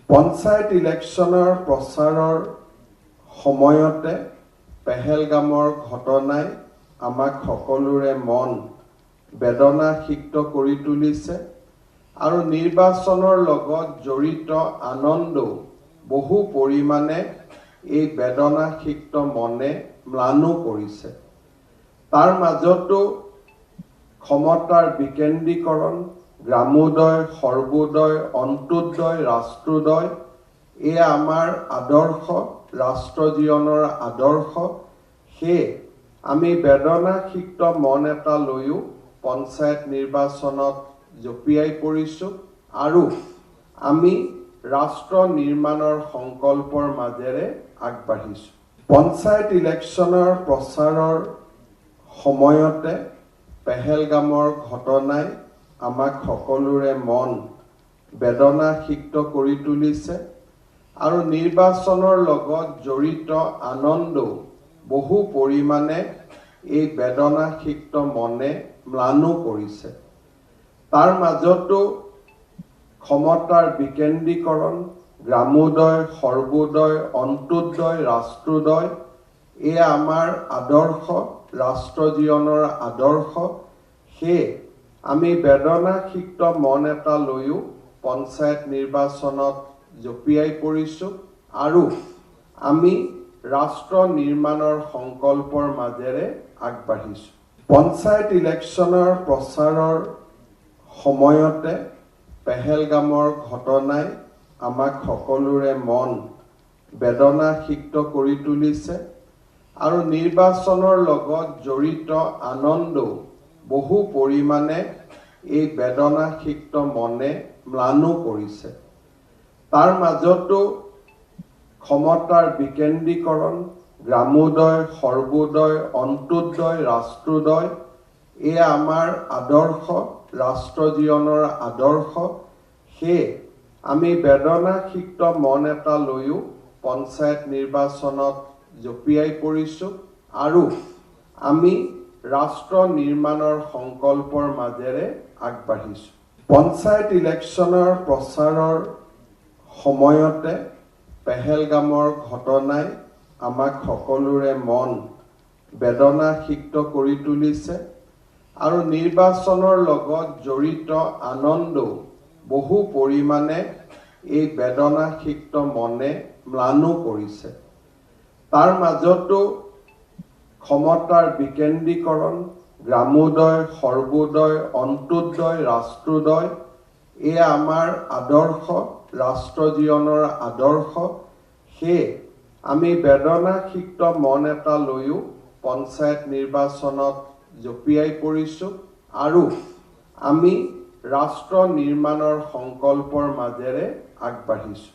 পঞ্চায়ত ইলেকশ্যনৰ প্ৰচাৰৰ সময়তে পেহেলগামৰ ঘটনাই আমাক সকলোৰে মন বেদনাসিক্ত কৰি তুলিছে আৰু নিৰ্বাচনৰ লগত জড়িত আনন্দও বহু পৰিমাণে এই বেদনাসিক্ত মনে ম্লানো কৰিছে। তাৰ মাজতো ক্ষমতাৰ বিকেন্দ্ৰীকৰণ, গ্ৰামোদয়, সৰ্বোদয়, অন্ত্যোদয়, ৰাষ্ট্ৰোদয় এয়া আমাৰ আদৰ্শ, ৰাষ্ট্ৰ জীৱনৰ আদৰ্শ। সেয়ে আমি বেদনাসিক্ত মন এটা লৈও পঞ্চায়ত নিৰ্বাচনত জঁপিয়াই পৰিছোঁ আৰু আমি ৰাষ্ট্ৰ নিৰ্মাণৰ সংকল্পৰ মাজেৰে আগবাঢ়িছোঁ। পঞ্চায়ত ইলেকশ্যনৰ প্ৰচাৰৰ সময়তে পেহেলগামৰ ঘটনাই আমাক সকলোৰে মন বেদনাসিক্ত কৰি তুলিছে আৰু নিৰ্বাচনৰ লগত জড়িত আনন্দও বহু পৰিমাণে এই বেদনাসিক্ত মনে ম্লানো কৰিছে। তাৰ মাজতো ক্ষমতাৰ বিকেন্দ্ৰীকৰণ, গ্ৰামোদয়, সৰ্বোদয়, অন্ত্যোদয়, ৰাষ্ট্ৰোদয় এয়া আমাৰ আদৰ্শ, ৰাষ্ট্ৰ জীৱনৰ আদৰ্শ। সেয়ে আমি বেদনাসিক্ত মন এটা লৈও পঞ্চায়ত নিৰ্বাচনত জঁপিয়াই পৰিছোঁ আৰু আমি ৰাষ্ট্ৰ নিৰ্মাণৰ সংকল্পৰ মাজেৰে আগবাঢ়িছোঁ। পঞ্চায়ত ইলেকশ্যনৰ প্ৰচাৰৰ সময়তে পেহেলগামৰ ঘটনাই আমাক সকলোৰে মন বেদনাসিক্ত কৰি তুলিছে আৰু নিৰ্বাচনৰ লগত জড়িত আনন্দও বহু পৰিমাণে এই বেদনাসিক্ত মনে ম্লানো কৰিছে। তাৰ মাজতো ক্ষমতাৰ বিকেন্দ্ৰীকৰণ, গ্ৰামোদয়, সৰ্বোদয়, অন্ত্যোদয়, ৰাষ্ট্ৰোদয় এয়া আমাৰ আদৰ্শ, ৰাষ্ট্ৰ জীৱনৰ আদৰ্শ। সেয়ে আমি বেদনাসিক্ত মন এটা লৈও পঞ্চায়ত নিৰ্বাচনত জঁপিয়াই পৰিছোঁ আৰু আমি ৰাষ্ট্ৰ নিৰ্মাণৰ সংকল্পৰ মাজেৰে আগবাঢ়িছোঁ। পঞ্চায়ত ইলেকশ্যনৰ প্ৰচাৰৰ সময়তে পেহেলগামৰ ঘটনাই আমাক সকলোৰে মন বেদনাসিক্ত কৰি তুলিছে আৰু নিৰ্বাচনৰ লগত জড়িত আনন্দও বহু পৰিমাণে এই বেদনাসিক্ত মনে ম্লানো কৰিছে। তাৰ মাজতো ক্ষমতাৰ বিকেন্দ্ৰীকৰণ, গ্ৰামোদয়, সৰ্বোদয়, অন্ত্যোদয়, ৰাষ্ট্ৰোদয় এয়া আমাৰ আদৰ্শ, ৰাষ্ট্ৰ জীৱনৰ আদৰ্শ। সেয়ে আমি বেদনাসিক্ত মন এটা লৈও পঞ্চায়ত নিৰ্বাচনত জঁপিয়াই পৰিছোঁ আৰু আমি ৰাষ্ট্ৰ নিৰ্মাণৰ সংকল্পৰ মাজেৰে আগবাঢ়িছোঁ।